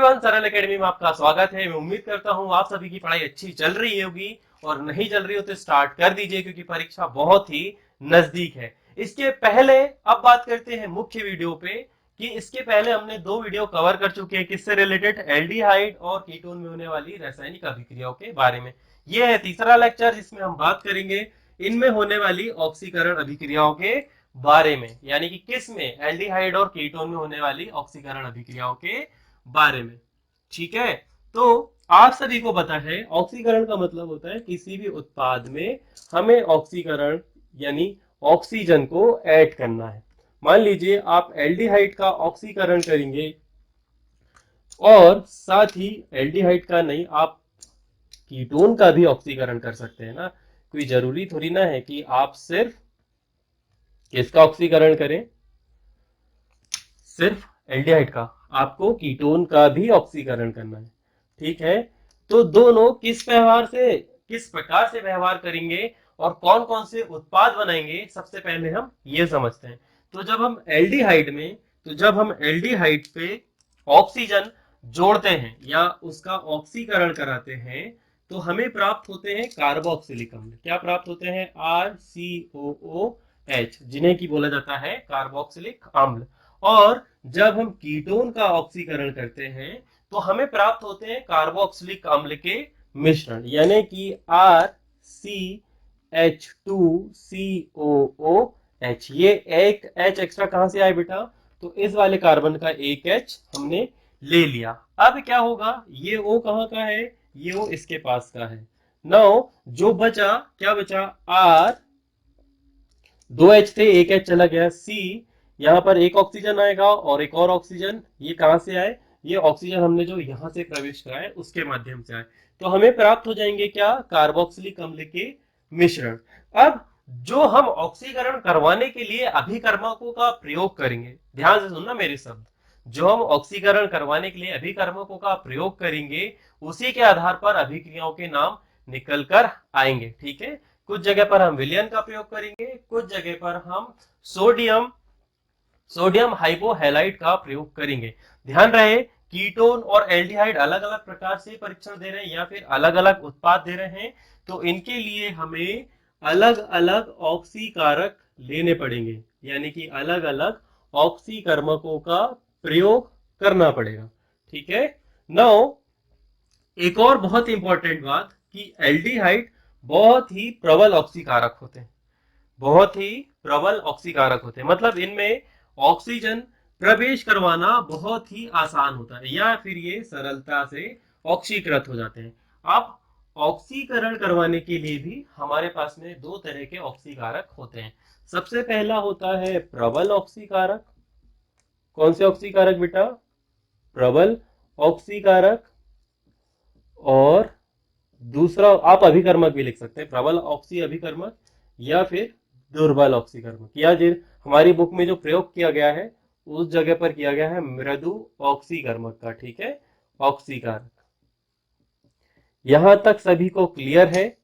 Everyone, सरल academy में आपका स्वागत है। मैं उम्मीद करता हूं आप सभी की पढ़ाई अच्छी चल रही होगी, और नहीं चल रही हो तो स्टार्ट कर दीजिए क्योंकि परीक्षा बहुत ही नजदीक है। इसके पहले अब बात करते हैं मुख्य वीडियो पे कि इसके पहले हमने दो वीडियो कवर कर चुके हैं किससे रिलेटेड, एल्डिहाइड और कीटोन में होने वाली रासायनिक अभिक्रियाओं के बारे में। यह है तीसरा लेक्चर जिसमें हम बात करेंगे इनमें होने वाली ऑक्सीकरण अभिक्रियाओं के बारे में, यानी कि किस में, एल्डिहाइड और कीटोन में होने वाली ऑक्सीकरण अभिक्रियाओं के बारे में। ठीक है, तो आप सभी को पता है ऑक्सीकरण का मतलब होता है किसी भी उत्पाद में हमें ऑक्सीकरण यानी ऑक्सीजन को ऐड करना है। मान लीजिए आप एल्डिहाइड का ऑक्सीकरण करेंगे और साथ ही एल्डिहाइड का नहीं, आप कीटोन का भी ऑक्सीकरण कर सकते हैं ना। कोई जरूरी थोड़ी ना है कि आप सिर्फ किसका ऑक्सीकरण करें, सिर्फ एल्डिहाइड का, आपको कीटोन का भी ऑक्सीकरण करना है। ठीक है, तो दोनों किस प्रकार से व्यवहार करेंगे और कौन कौन से उत्पाद बनाएंगे, सबसे पहले हम ये समझते हैं। तो जब हम एल्डिहाइड पे ऑक्सीजन जोड़ते हैं या उसका ऑक्सीकरण कराते हैं तो हमें प्राप्त होते हैं कार्बोक्सिलिक अम्ल। क्या प्राप्त होते हैं? RCOOH, जिन्हें की बोला जाता है कार्बोक्सिलिक अम्ल। और जब हम कीटोन का ऑक्सीकरण करते हैं तो हमें प्राप्त होते हैं कार्बोक्सिलिक अम्ल के मिश्रण, यानी कि RCH2COOH। ये एक H एक्स्ट्रा कहां से आया बेटा? तो इस वाले कार्बन का एक H हमने ले लिया। अब क्या होगा, ये O कहां का है? ये O इसके पास का है। नाउ जो बचा, क्या बचा? R, दो H थे, एक H चला गया। C, यहाँ पर एक ऑक्सीजन आएगा और एक और ऑक्सीजन, ये कहां से आए? ये ऑक्सीजन हमने जो यहां से प्रवेश कराए उसके माध्यम से आए। तो हमें प्राप्त हो जाएंगे क्या? कार्बोक्सिलिक अम्ल के मिश्रण। अब जो हम ऑक्सीकरण करवाने के लिए अभिकर्मकों का प्रयोग करेंगे, ध्यान से सुनना मेरे शब्द, जो हम ऑक्सीकरण करवाने के लिए अभिकर्मकों का प्रयोग करेंगे उसी के आधार पर अभिक्रियाओं के नाम निकल कर आएंगे। ठीक है, कुछ जगह पर हम विलयन का प्रयोग करेंगे, कुछ जगह पर हम सोडियम हाइपोहैलाइड का प्रयोग करेंगे। ध्यान रहे, कीटोन और एल्डिहाइड अलग अलग प्रकार से परीक्षण दे रहे हैं या फिर अलग अलग उत्पाद दे रहे हैं, तो इनके लिए हमें अलग अलग ऑक्सीकारक लेने पड़ेंगे, यानी कि अलग अलग ऑक्सीकर्मकों का प्रयोग करना पड़ेगा। ठीक है, नाउ एक और बहुत इंपॉर्टेंट बात कि एल्डिहाइड बहुत ही प्रबल ऑक्सीकारक होते हैं, बहुत ही प्रबल ऑक्सीकारक होते हैं। मतलब इनमें ऑक्सीजन प्रवेश करवाना बहुत ही आसान होता है या फिर ये सरलता से ऑक्सीकृत हो जाते हैं। अब ऑक्सीकरण करवाने के लिए भी हमारे पास में दो तरह के ऑक्सीकारक होते हैं। सबसे पहला होता है प्रबल ऑक्सीकारक। कौन से ऑक्सीकारक बेटा? प्रबल ऑक्सीकारक। और दूसरा आप अभिकर्मक भी लिख सकते हैं, प्रबल ऑक्सी अभिकर्मक या फिर दुर्बल ऑक्सीकर्मक, या हमारी बुक में जो प्रयोग किया गया है उस जगह पर किया गया है मृदु ऑक्सीकर्मक का। ठीक है, ऑक्सीकारक। यहां तक सभी को क्लियर है?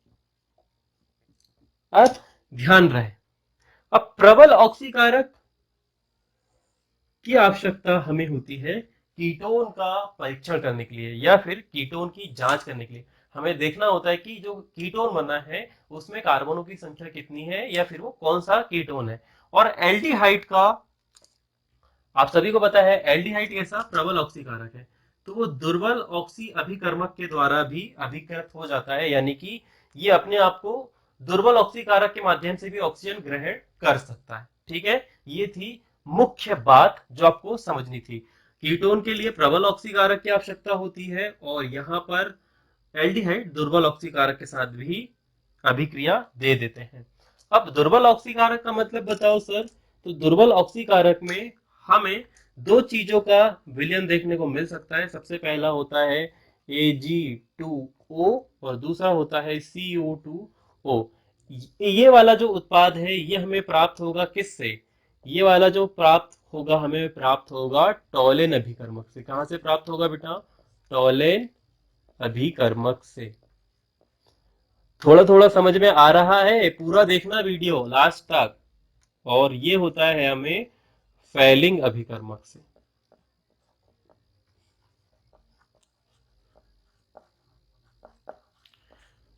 अब ध्यान रहे, अब प्रबल ऑक्सीकारक की आवश्यकता हमें होती है कीटोन का परीक्षण करने के लिए या फिर कीटोन की जांच करने के लिए। हमें देखना होता है कि जो कीटोन बना है उसमें कार्बनों की संख्या कितनी है या फिर वो कौन सा कीटोन है। और एल्डिहाइड का आप सभी को पता है, एल्डिहाइड कैसा? प्रबल ऑक्सीकारक है, तो वो दुर्बल ऑक्सी अभिकर्मक के द्वारा भी अभिकृत हो जाता है, यानी कि ये अपने आप को दुर्बल ऑक्सीकारक के माध्यम से भी ऑक्सीजन ग्रहण कर सकता है। ठीक है, ये थी मुख्य बात जो आपको समझनी थी। कीटोन के लिए प्रबल ऑक्सीकारक की आवश्यकता होती है और यहाँ पर एल्डिहाइड दुर्बल ऑक्सीकारक के साथ भी अभिक्रिया दे देते हैं। अब दुर्बल ऑक्सीकारक का मतलब बताओ सर? तो दुर्बल ऑक्सीकारक में हमें दो चीजों का विलयन देखने को मिल सकता है। सबसे पहला होता है Ag2O और दूसरा होता है CO2O। ये वाला जो उत्पाद है ये हमें प्राप्त होगा किससे? ये वाला जो प्राप्त होगा हमें प्राप्त होगा टॉलेन अभिकर्मक से। कहां से प्राप्त होगा बेटा? टॉलेन अभिकर्मक से। थोड़ा थोड़ा समझ में आ रहा है? पूरा देखना वीडियो लास्ट तक। और ये होता है हमें फैलिंग अभिकर्मक से।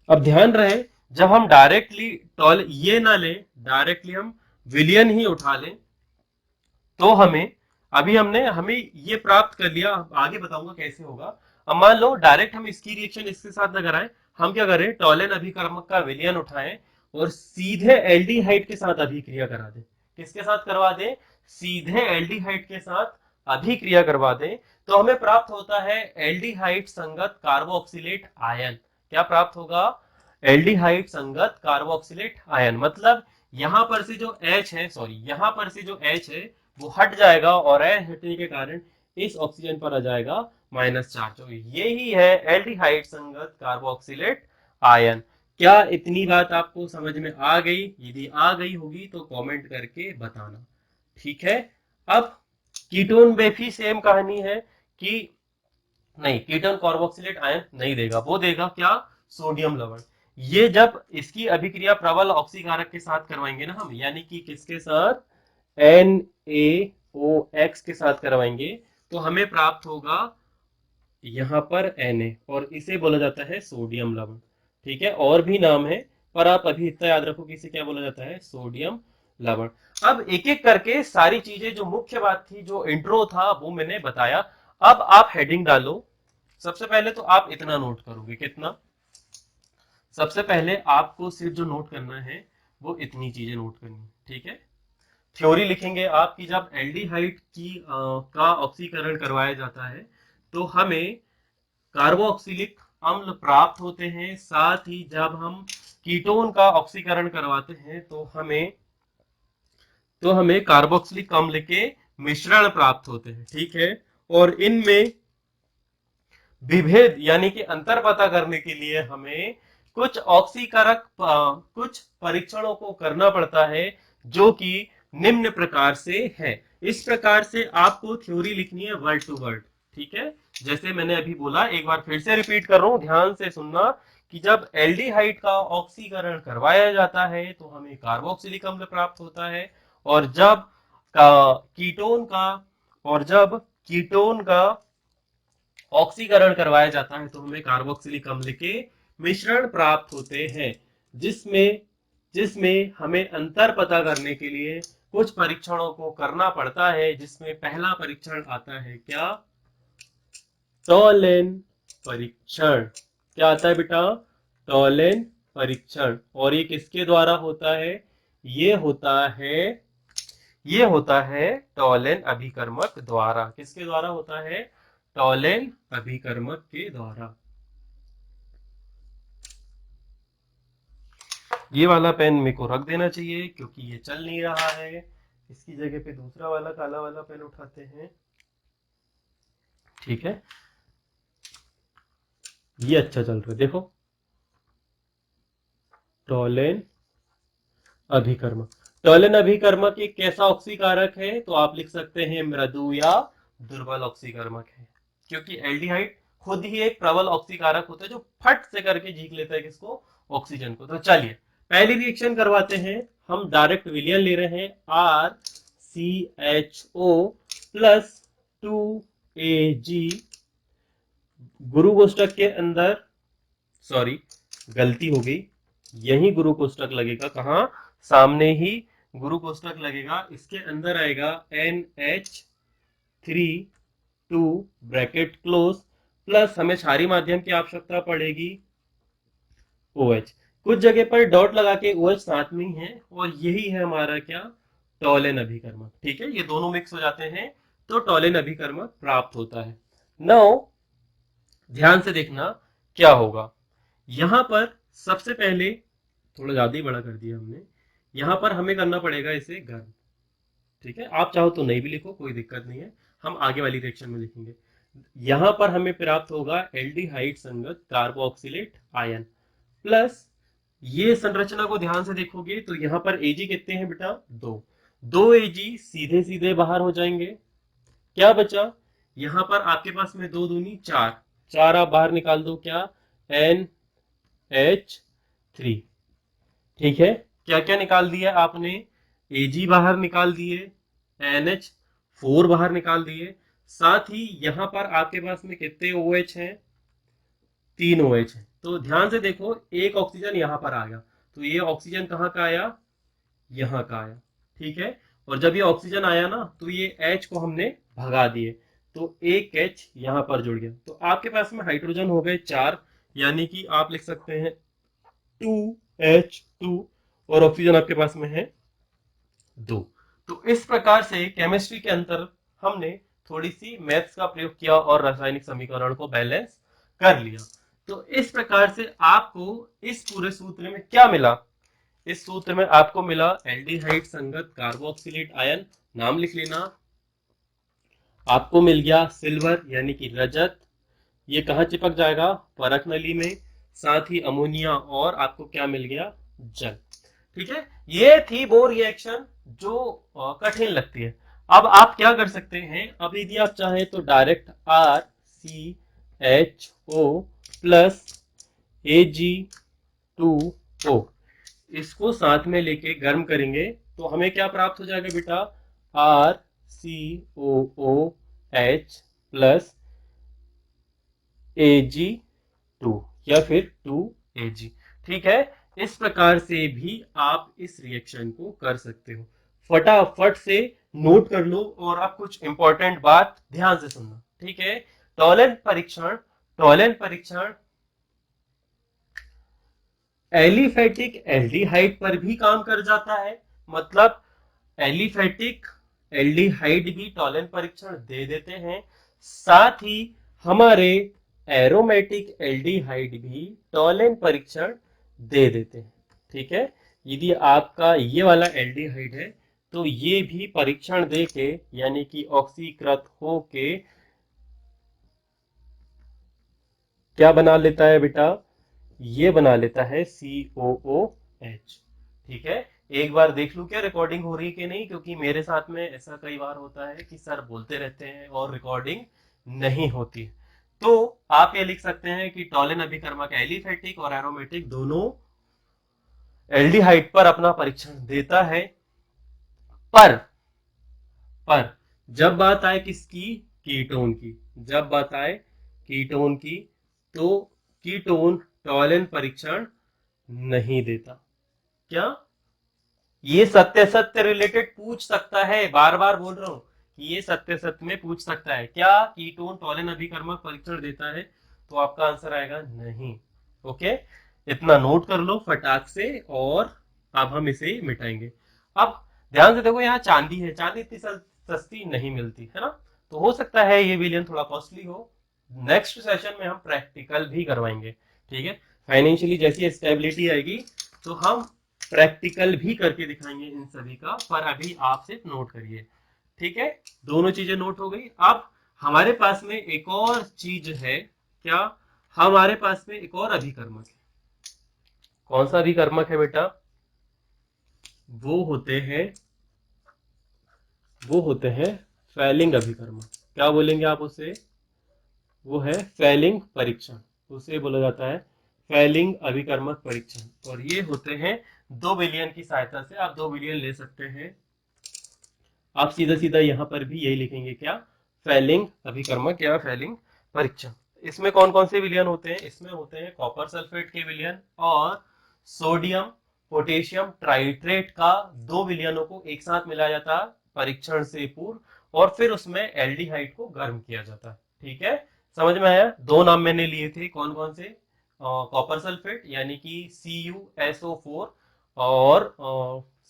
अब ध्यान रहे, जब हम डायरेक्टली टॉल ये ना लें, डायरेक्टली हम विलियन ही उठा लें, तो हमें अभी हमें ये प्राप्त कर लिया, आगे बताऊंगा कैसे होगा। अब मान लो डायरेक्ट हम इसकी रिएक्शन इसके साथ न कराएं, हम क्या करें, टॉलेन अभिकर्मक का विलयन उठाएं और सीधे एल्डिहाइड के साथ अभिक्रिया करा दें। किसके साथ करवा दें? सीधे एल्डिहाइड के साथ अभिक्रिया करवा दें, तो हमें प्राप्त होता है एल्डिहाइड संगत कार्बोक्सिलेट आयन। क्या प्राप्त होगा? एल्डिहाइड संगत कार्बोक्सिलेट आयन। मतलब यहां पर से जो H है, सॉरी यहां पर से जो H है वो हट जाएगा और एन हटने के कारण इस ऑक्सीजन पर आ जाएगा -4। तो यही है एल्डिहाइड संगत कार्बोक्सिलेट आयन। क्या इतनी बात आपको समझ में आ गई? यदि आ गई होगी तो कमेंट करके बताना, ठीक है। अब कीटोन में भी सेम कहानी है कि नहीं, कीटोन कार्बोक्सिलेट आयन नहीं देगा, वो देगा क्या? सोडियम लवण। ये जब इसकी अभिक्रिया प्रबल ऑक्सीकारक के साथ करवाएंगे ना हम, यानी कि किसके साथ? NaOX के साथ करवाएंगे, तो हमें प्राप्त होगा यहां पर Na, और इसे बोला जाता है सोडियम लवण। ठीक है, और भी नाम है, पर आप अभी इतना याद रखो कि इसे क्या बोला जाता है? सोडियम लवण। अब एक एक करके सारी चीजें, जो मुख्य बात थी, जो इंट्रो था, वो मैंने बताया। अब आप हेडिंग डालो। सबसे पहले तो आप इतना नोट करोगे, कितना? सबसे पहले आपको सिर्फ जो नोट करना है वो इतनी चीजें नोट करनी, ठीक है। थ्योरी लिखेंगे आप कि जब एल्डिहाइड का ऑक्सीकरण करवाया जाता है तो हमें कार्बोक्सिलिक अम्ल प्राप्त होते हैं। साथ ही जब हम कीटोन का ऑक्सीकरण करवाते हैं तो हमें कार्बोक्सिलिक अम्ल के मिश्रण प्राप्त होते हैं, ठीक है। और इनमें विभेद यानी कि अंतर पता करने के लिए हमें कुछ ऑक्सीकारक कुछ परीक्षणों को करना पड़ता है, जो कि निम्न प्रकार से है। इस प्रकार से आपको थ्योरी लिखनी है वर्ड टू वर्ड, ठीक है। जैसे मैंने अभी बोला, एक बार फिर से रिपीट कर रहा हूं, ध्यान से सुनना कि जब एल्डिहाइड का ऑक्सीकरण करवाया जाता है तो हमें कार्बोक्सिलिक अम्ल प्राप्त होता है, और जब कीटोन का और जब कीटोन का ऑक्सीकरण करवाया जाता है तो हमें कार्बोक्सिलिक अम्ल के मिश्रण प्राप्त होते हैं, जिसमें जिसमें हमें अंतर पता करने के लिए कुछ परीक्षणों को करना पड़ता है, जिसमें पहला परीक्षण आता है क्या? टॉलेन परीक्षण। क्या आता है बेटा? टॉलेन परीक्षण। और ये किसके द्वारा होता है? ये होता है टॉलेन अभिकर्मक द्वारा। किसके द्वारा होता है? टॉलेन अभिकर्मक के द्वारा। ये वाला पेन मेरे को रख देना चाहिए क्योंकि ये चल नहीं रहा है। इसकी जगह पे दूसरा वाला काला वाला पेन उठाते हैं, ठीक है। ये अच्छा चल रहा है, देखो, टॉलेन अभिकर्मक। टॉलेन अभिकर्मक एक कैसा ऑक्सीकारक है? तो आप लिख सकते हैं मृदु या दुर्बल ऑक्सीकर्मक है, क्योंकि एल्डिहाइड खुद ही एक प्रबल ऑक्सीकारक होता है जो फट से करके झीक लेता है किसको? ऑक्सीजन को। तो चलिए पहली रिएक्शन करवाते हैं। हम डायरेक्ट विलयन ले रहे हैं, RCHO प्लस 2Ag, गुरु कोष्टक के अंदर, सॉरी गलती हो गई, यही गुरु कोष्टक लगेगा, कहां? सामने ही गुरु कोष्टक लगेगा। इसके अंदर आएगा NH3 ब्रैकेट क्लोज, प्लस हमें क्षारीय माध्यम की आवश्यकता पड़ेगी OH। कुछ जगह पर डॉट लगा के OH साथ में ही है, और यही है हमारा क्या? टॉलेन अभिकर्मक, ठीक है। ये दोनों मिक्स हो जाते हैं तो टॉलेन अभिकर्मक प्राप्त होता है। नाउ ध्यान से देखना क्या होगा। यहां पर सबसे पहले, थोड़ा ज्यादा ही बड़ा कर दिया हमने, यहां पर हमें करना पड़ेगा इसे गर्म, ठीक है। आप चाहो तो नहीं भी लिखो, कोई दिक्कत नहीं है, हम आगे वाली रिएक्शन में लिखेंगे। यहां पर हमें प्राप्त होगा एल्डिहाइड संगत कार्बोक्सिलेट आयन, प्लस ये संरचना को ध्यान से देखोगे तो यहां पर Ag कितने हैं बेटा? 2 Ag सीधे सीधे बाहर हो जाएंगे। क्या बचा? यहां पर आपके पास में 2 दूनी 4, 4 आप बाहर निकाल दो, क्या? NH3, ठीक है। क्या क्या निकाल दिया आपने? Ag बाहर निकाल दिए, NH4 बाहर निकाल दिए, साथ ही यहां पर आपके पास में कितने OH हैं? 3 OH है। तो ध्यान से देखो, एक ऑक्सीजन यहाँ पर आ गया, तो ये ऑक्सीजन कहाँ का आया, यहाँ का आया, ठीक है। और जब ये ऑक्सीजन आया ना, तो ये H को हमने भगा दिए, तो एक H यहाँ पर जुड़ गया। तो आपके पास में हाइड्रोजन हो गए 4, यानी कि आप लिख सकते हैं 2H2, और ऑक्सीजन आपके पास में है 2। तो इस प्रकार से केमिस्ट्री के अंदर हमने थोड़ी सी मैथ्स का प्रयोग किया और रासायनिक समीकरण को बैलेंस कर लिया। तो इस प्रकार से आपको इस पूरे सूत्र में क्या मिला, इस सूत्र में आपको मिला एल्डिहाइड संगत कार्बोक्सिलेट आयन, नाम लिख लेना। आपको मिल गया सिल्वर यानी कि रजत, ये कहाँ चिपक जाएगा, परख नली में। साथ ही अमोनिया, और आपको क्या मिल गया, जल। ठीक है, ये थी वो रिएक्शन जो कठिन लगती है। अब आप क्या कर सकते हैं, अब यदि आप चाहें तो डायरेक्ट RCHO प्लस Ag2O इसको साथ में लेके गर्म करेंगे, तो हमें क्या प्राप्त हो जाएगा बेटा, RCOOH प्लस Ag2 या फिर 2Ag। ठीक है, इस प्रकार से भी आप इस रिएक्शन को कर सकते हो। फटाफट से नोट कर लो, और आप कुछ इंपॉर्टेंट बात ध्यान से सुनना, ठीक है। टॉलेंट परीक्षण एलिफेटिक एल्डिहाइड पर भी काम कर जाता है, मतलब एलिफेटिक एल्डिहाइड भी टॉलेंट परीक्षण दे देते हैं। साथ ही हमारे एरोमेटिक एल्डिहाइड भी टॉलेंट परीक्षण दे देते हैं, ठीक है। यदि आपका ये वाला एल्डिहाइड है, तो ये भी परीक्षण दे के, यानी कि ऑक्सीकृत हो के क्या बना लेता है बेटा, ये बना लेता है COOH। ठीक है, एक बार देख लूं क्या रिकॉर्डिंग हो रही है कि नहीं, क्योंकि मेरे साथ में ऐसा कई बार होता है कि सर बोलते रहते हैं और रिकॉर्डिंग नहीं होती। तो आप ये लिख सकते हैं कि टॉलेन अभिकर्मक एलिफेटिक और एरोमेटिक दोनों एल्डिहाइड पर अपना परीक्षण देता है। पर जब बात आए किसकी, कीटोन की, जब बात आए कीटोन की, तो कीटोन टॉलेन परीक्षण नहीं देता। क्या ये सत्य रिलेटेड पूछ सकता है, बार बार बोल रहा हूं कि ये सत्य में पूछ सकता है, क्या कीटोन टॉलेन अभिकर्मक परीक्षण देता है, तो आपका आंसर आएगा नहीं। ओके, इतना नोट कर लो फटाक से, और अब हम इसे मिटाएंगे। अब ध्यान से देखो, यहाँ चांदी है, चांदी इतनी सस्ती नहीं मिलती है ना, तो हो सकता है ये विलियन थोड़ा कॉस्टली हो। नेक्स्ट सेशन में हम प्रैक्टिकल भी करवाएंगे, ठीक है। फाइनेंशियली जैसी स्टेबिलिटी आएगी तो हम प्रैक्टिकल भी करके दिखाएंगे इन सभी का, पर अभी आप सिर्फ नोट करिए, ठीक है। दोनों चीजें नोट हो गई। अब हमारे पास में एक और चीज है, क्या, हमारे पास में एक और अभिकर्मक है। कौन सा अभिकर्मक है बेटा, वो होते हैं फैलिंग अभिकर्मक। क्या बोलेंगे आप उसे, वो है फैलिंग परीक्षण, उसे बोला जाता है फैलिंग अभिकर्मक परीक्षण। और ये होते हैं 2 विलियन की सहायता से, आप 2 विलियन ले सकते हैं। आप सीधा सीधा यहाँ पर भी यही लिखेंगे, क्या, फैलिंग अभिकर्मक या फैलिंग परीक्षण। इसमें कौन कौन से विलियन होते हैं, इसमें होते हैं कॉपर सल्फेट के विलियन और सोडियम पोटेशियम ट्राइट्रेट का 2 विलियनों को एक साथ मिलाया जाता है परीक्षण से पूर्व, और फिर उसमें एल्डिहाइड को गर्म किया जाता है। ठीक है, समझ में आया। 2 नाम मैंने लिए थे, कौन कौन से, कॉपर सल्फेट यानी कि CuSO4 और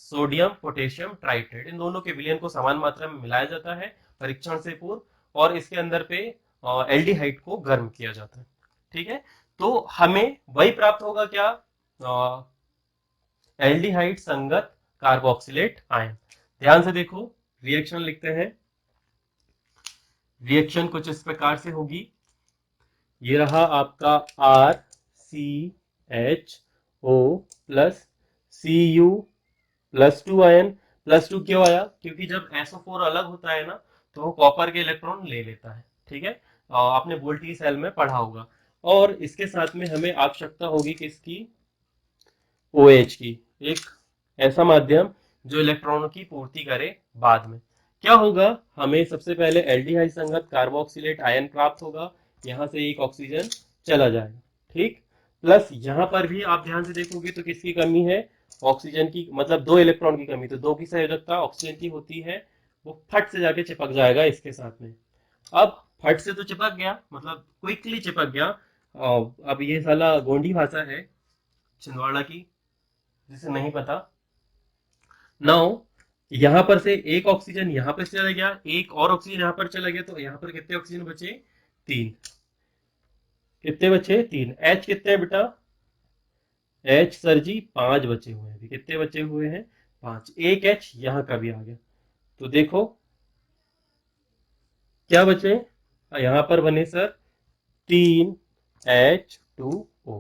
सोडियम पोटेशियम ट्राइट्रेट, इन दोनों के विलयन को समान मात्रा में मिलाया जाता है परीक्षण से पूर्व, और इसके अंदर पे एल्डिहाइड को गर्म किया जाता है। ठीक है, तो हमें वही प्राप्त होगा, क्या, एल्डिहाइड संगत कार्बोक्सिलेट आयन। ध्यान से देखो, रिएक्शन लिखते हैं। रिएक्शन कुछ इस प्रकार से होगी, ये रहा आपका RCHO प्लस Cu +2 आयन। +2 क्यों आया, क्योंकि जब SO4 अलग होता है ना, तो वो कॉपर के इलेक्ट्रॉन ले लेता है। ठीक है, आपने वोल्टी सेल में पढ़ा होगा। और इसके साथ में हमें आवश्यकता होगी किसकी, OH की, एक ऐसा माध्यम जो इलेक्ट्रॉनों की पूर्ति करे। बाद में क्या होगा, हमें सबसे पहले एल्डिहाइड संगत कार्बोक्सिलेट आयन प्राप्त होगा, यहां से एक ऑक्सीजन चला जाएगा। ठीक। प्लस यहां पर भी आप ध्यान से देखोगे तो किसकी कमी है, ऑक्सीजन की, मतलब 2 इलेक्ट्रॉन की कमी। तो 2 की संयोजकता ऑक्सीजन की होती है, वो फट से जाके चिपक जाएगा इसके साथ में। अब फट से तो चिपक गया, मतलब क्विकली चिपक गया। अब ये साला गोंडी भाषा है छिंदवाड़ा की, जिसे नहीं पता। नाउ यहां पर से एक ऑक्सीजन यहां पर चला गया, एक और ऑक्सीजन यहां पर चला गया, तो यहां पर कितने ऑक्सीजन बचे, 3। कितने बचे, 3। एच कितने हैं बेटा, एच सर जी 5 बचे हुए हैं। अभी कितने बचे हुए हैं, 5। एक एच यहां का भी आ गया, तो देखो क्या बचे, यहां पर बने सर 3H2O।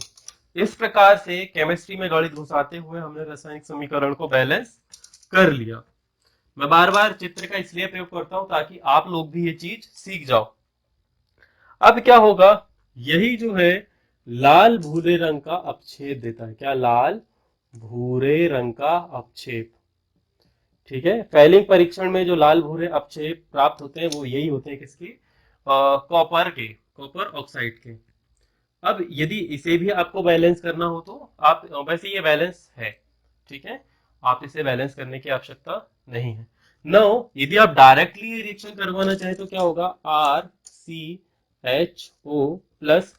इस प्रकार से केमिस्ट्री में गणित घुसाते हुए हमने रासायनिक समीकरण को बैलेंस कर लिया। मैं बार बार चित्र का इसलिए प्रयोग करता हूं ताकि आप लोग भी ये चीज सीख जाओ। अब क्या होगा, यही जो है लाल भूरे रंग का अपक्षेप देता है। क्या, लाल भूरे रंग का अपक्षेप। ठीक है, फैलिंग परीक्षण में जो लाल भूरे अपक्षेप प्राप्त होते हैं वो यही होते हैं, किसके, कॉपर के, कॉपर ऑक्साइड के। अब यदि इसे भी आपको बैलेंस करना हो तो आप, वैसे ये बैलेंस है, ठीक है, आप इसे बैलेंस करने की आवश्यकता नहीं है। नो, यदि आप डायरेक्टली ये रिएक्शन करवाना चाहें तो क्या होगा, RCHO प्लस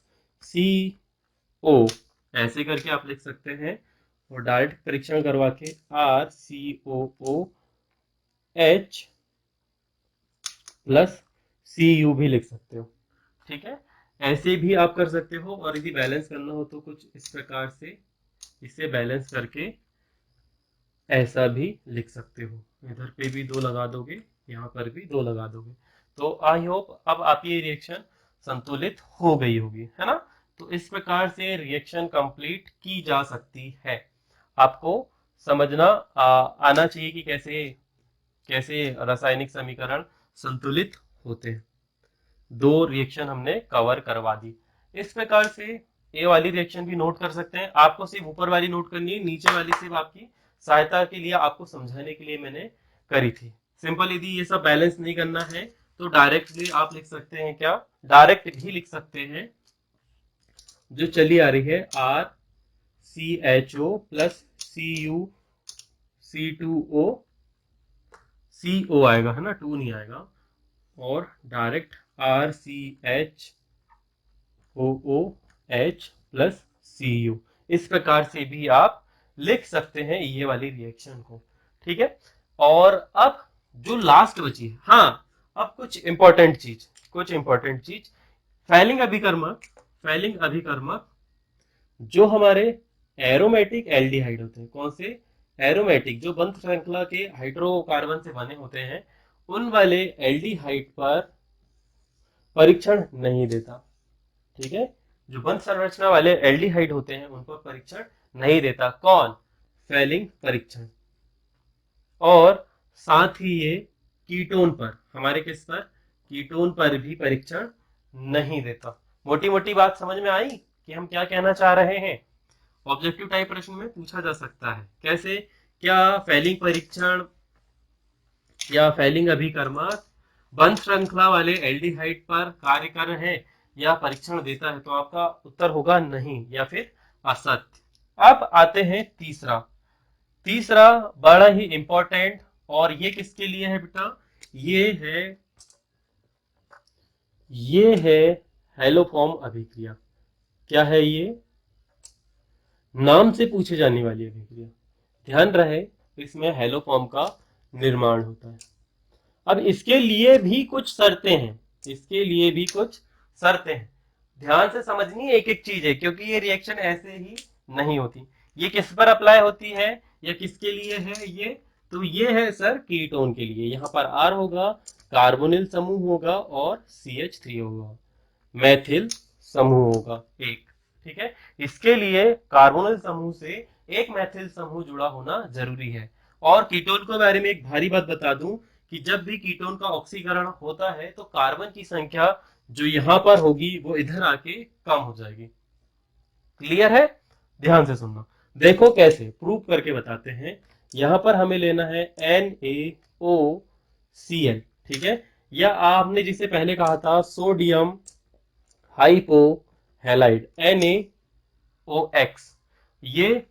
CO, ऐसे करके आप लिख सकते हैं। और डायरेक्ट परीक्षण करवा के RCOOH प्लस Cu भी लिख सकते हो। ठीक है, ऐसे भी आप कर सकते हो। और यदि बैलेंस करना हो तो कुछ इस प्रकार से इसे बैलेंस करके ऐसा भी लिख सकते हो। इधर पे भी 2 लगा दोगे, यहाँ पर भी 2 लगा दोगे। तो आई होप अब आपकी रिएक्शन संतुलित हो गई होगी, है ना। तो इस प्रकार से रिएक्शन कंप्लीट की जा सकती है। आपको समझना आना चाहिए कि कैसे कैसे रासायनिक समीकरण संतुलित होते हैं। 2 रिएक्शन हमने कवर करवा दी। इस प्रकार से ए वाली रिएक्शन भी नोट कर सकते हैं। आपको सिर्फ ऊपर वाली नोट करनी है, नीचे वाली सिर्फ आपकी सहायता के लिए, आपको समझाने के लिए मैंने करी थी। सिंपल, यदि ये सब बैलेंस नहीं करना है तो डायरेक्टली आप लिख सकते हैं, क्या, डायरेक्ट भी लिख सकते हैं, जो चली आ रही है RCHO प्लस CuC2O, CO आएगा, है ना, 2 नहीं आएगा। और डायरेक्ट RCHOOH प्लस Cu, इस प्रकार से भी आप लिख सकते हैं ये वाली रिएक्शन को। ठीक है, और अब जो लास्ट बची है, हाँ, अब कुछ इंपॉर्टेंट चीज, फैलिंग अभिकर्मक जो हमारे एरोमेटिक एल्डिहाइड होते हैं। कौन से, एरोमेटिक, जो बंध श्रृंखला के हाइड्रोकार्बन से बने होते हैं, उन वाले एल्डिहाइड पर परीक्षण नहीं देता। ठीक है, जो बंध संरचना वाले एल्डिहाइड होते हैं उन पर परीक्षण नहीं देता। कौन, फैलिंग परीक्षण। और साथ ही ये कीटोन पर, हमारे किस पर, कीटोन पर भी परीक्षण नहीं देता। मोटी मोटी बात समझ में आई कि हम क्या कहना चाह रहे हैं। ऑब्जेक्टिव टाइप प्रश्न में पूछा जा सकता है। कैसे, क्या फैलिंग परीक्षण या फैलिंग अभिकर्मक बंध श्रृंखला वाले एल्डिहाइड पर कार्य कर रहे हैं या परीक्षण देता है, तो आपका उत्तर होगा नहीं या फिर असत्य। अब आते हैं तीसरा बड़ा ही इंपॉर्टेंट, और ये किसके लिए है बेटा, ये है हेलोफॉर्म अभिक्रिया। क्या है ये, नाम से पूछे जाने वाली अभिक्रिया। ध्यान रहे, इसमें हेलोफॉर्म का निर्माण होता है। अब इसके लिए भी कुछ शर्तें हैं, ध्यान से समझनी है एक एक चीज है, क्योंकि ये रिएक्शन ऐसे ही नहीं होती। ये किस पर अप्लाई होती है या किसके लिए है ये, तो ये है सर कीटोन के लिए। यहाँ पर R होगा, कार्बोनिल समूह होगा, और CH3 होगा, मैथिल समूह होगा एक। ठीक है, इसके लिए कार्बोनिल समूह से एक मैथिल समूह जुड़ा होना जरूरी है। और कीटोन के बारे में एक भारी बात बता दूं कि जब भी कीटोन का ऑक्सीकरण होता है तो कार्बन की संख्या जो यहां पर होगी वो इधर आके कम हो जाएगी। क्लियर है, ध्यान से सुनना। देखो कैसे प्रूव करके बताते हैं। यहां पर हमें लेना है NaOCl, ठीक है, या आपने जिसे पहले कहा था सोडियम हाइपोहैलाइड, Na OX, ये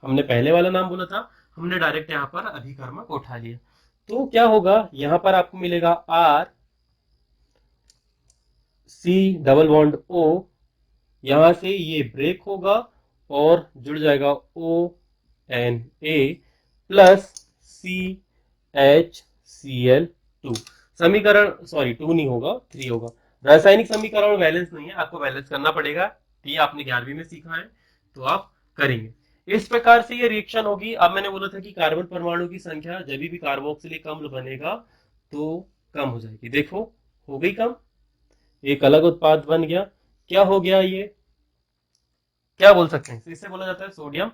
हमने पहले वाला नाम बोला था, हमने डायरेक्ट यहाँ पर अभिकर्मक उठा लिया। तो क्या होगा, यहाँ पर आपको मिलेगा R C double bond O, यहां से ये ब्रेक होगा और जुड़ जाएगा ONA प्लस CHCl2। समीकरण सॉरी 2 नहीं होगा, 3 होगा। रासायनिक समीकरण बैलेंस नहीं है, आपको बैलेंस करना पड़ेगा। ये आपने 11वीं में सीखा है, तो आप करेंगे। इस प्रकार से ये रिएक्शन होगी। अब मैंने बोला था कि कार्बन परमाणु की संख्या जब भी कार्बोक्सिलिक अम्ल बनेगा तो कम हो जाएगी। देखो हो गई कम, एक अलग उत्पाद बन गया। क्या हो गया, ये क्या बोल सकते हैं, इससे बोला जाता है सोडियम,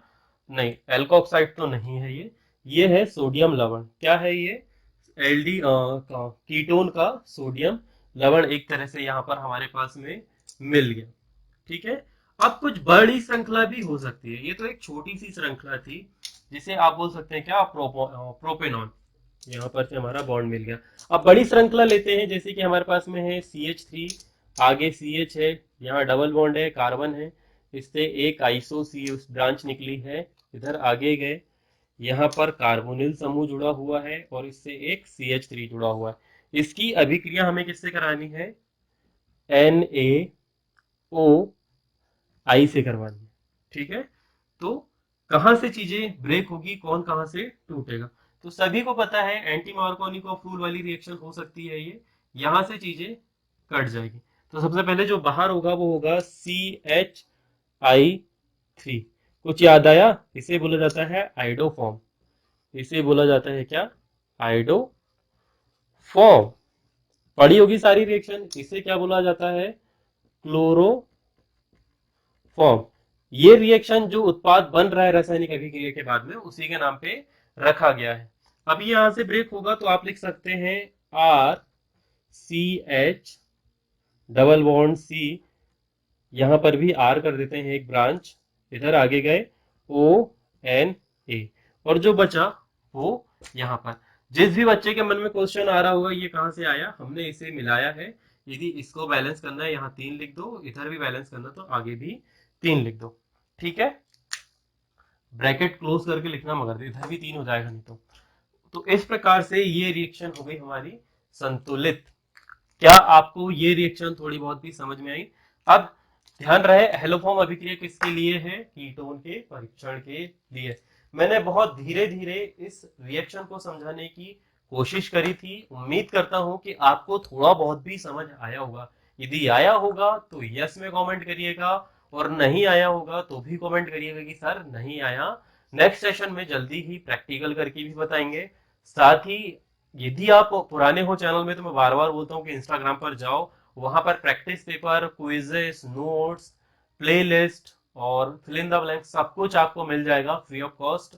नहीं एल्कोक्साइड तो नहीं है, ये है सोडियम लवण। क्या है ये, एल्डी कीटोन का सोडियम लवण एक तरह से यहाँ पर हमारे पास में मिल गया। ठीक है, अब कुछ बड़ी श्रृंखला भी हो सकती है। ये तो एक छोटी सी श्रृंखला थी, जिसे आप बोल सकते हैं क्या, प्रोपेनॉन। यहाँ पर से हमारा बॉन्ड मिल गया। अब बड़ी श्रृंखला लेते हैं, जैसे कि हमारे पास में है CH3, आगे CH है, यहाँ डबल बॉन्ड है, कार्बन है, इससे एक आइसो सी ब्रांच निकली है, इधर आगे गए, यहाँ पर कार्बोनिल समूह जुड़ा हुआ है और इससे एक CH3 जुड़ा हुआ है। इसकी अभिक्रिया हमें किससे करानी है, NaOI से करवानी है। ठीक है, तो कहां से चीजें ब्रेक होगी, कौन कहां से टूटेगा। तो सभी को पता है एंटी मार्कोनी को फ्लूल वाली रिएक्शन हो सकती है, ये यहां से चीजें कट जाएगी। तो सबसे पहले जो बाहर होगा वो होगा CHI3। कुछ याद आया, इसे बोला जाता है आइडोफॉर्म। इसे बोला जाता है क्या, आइडोफॉर्म। पढ़ी होगी सारी रिएक्शन। इसे क्या बोला जाता है, क्लोरोफॉर्म। ये रिएक्शन जो उत्पाद बन रहा है रासायनिक अभिक्रिया के बाद में, उसी के नाम पे रखा गया है। अब यहां से ब्रेक होगा तो आप लिख सकते हैं RCH डबल बॉन्ड C, यहां पर भी R कर देते हैं एक ब्रांच, इधर आगे गए ONA, और जो बचा वो यहां पर। जिस भी बच्चे के मन में क्वेश्चन आ रहा होगा ये कहां से आया, हमने इसे मिलाया है। यदि इसको बैलेंस करना है यहाँ 3 लिख दो, इधर भी बैलेंस करना तो आगे भी 3 लिख दो। ठीक है, ब्रैकेट क्लोज करके लिखना, मगर इधर भी 3 हो जाएगा नहीं तो इस प्रकार से ये रिएक्शन हो गई हमारी संतुलित। क्या आपको ये रिएक्शन थोड़ी बहुत भी समझ में आई। अब ध्यान रहे, हेलोफॉर्म अभिक्रिया किसके लिए है, कीटोन के परीक्षण के लिए। मैंने बहुत धीरे धीरे इस रिएक्शन को समझाने की कोशिश करी थी। उम्मीद करता हूं कि आपको थोड़ा बहुत भी समझ आया होगा। यदि आया होगा तो यस में कमेंट करिएगा, और नहीं आया होगा तो भी कमेंट करिएगा कि सर नहीं आया। नेक्स्ट सेशन में जल्दी ही प्रैक्टिकल करके भी बताएंगे। साथ ही यदि आप पुराने हो चैनल में तो मैं बार बार बोलता हूँ कि इंस्टाग्राम पर जाओ, वहां पर practice paper, quizzes, notes, playlist और फिल इन द ब्लैंक सब कुछ आपको मिल जाएगा फ्री ऑफ कॉस्ट।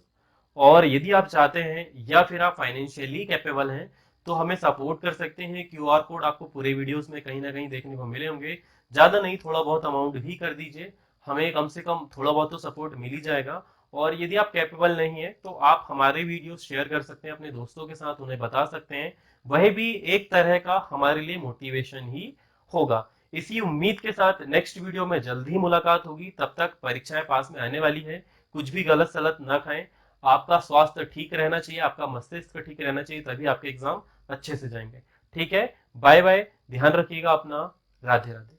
और यदि आप चाहते हैं या फिर आप फाइनेंशियली कैपेबल हैं तो हमें सपोर्ट कर सकते हैं। QR कोड आपको पूरे वीडियोस में कहीं ना कहीं देखने को मिले होंगे। ज्यादा नहीं, थोड़ा बहुत अमाउंट भी कर दीजिए, हमें कम से कम थोड़ा बहुत तो सपोर्ट मिल ही जाएगा। और यदि आप कैपेबल नहीं है तो आप हमारे वीडियोस शेयर कर सकते हैं अपने दोस्तों के साथ, उन्हें बता सकते हैं, वह भी एक तरह का हमारे लिए मोटिवेशन ही होगा। इसी उम्मीद के साथ नेक्स्ट वीडियो में जल्द ही मुलाकात होगी। तब तक परीक्षाएं पास में आने वाली है, कुछ भी गलत सलत ना खाएं। आपका स्वास्थ्य ठीक रहना चाहिए, आपका मस्तिष्क ठीक रहना चाहिए, तभी आपके एग्जाम अच्छे से जाएंगे। ठीक है, बाय बाय, ध्यान रखिएगा अपना, राधे राधे।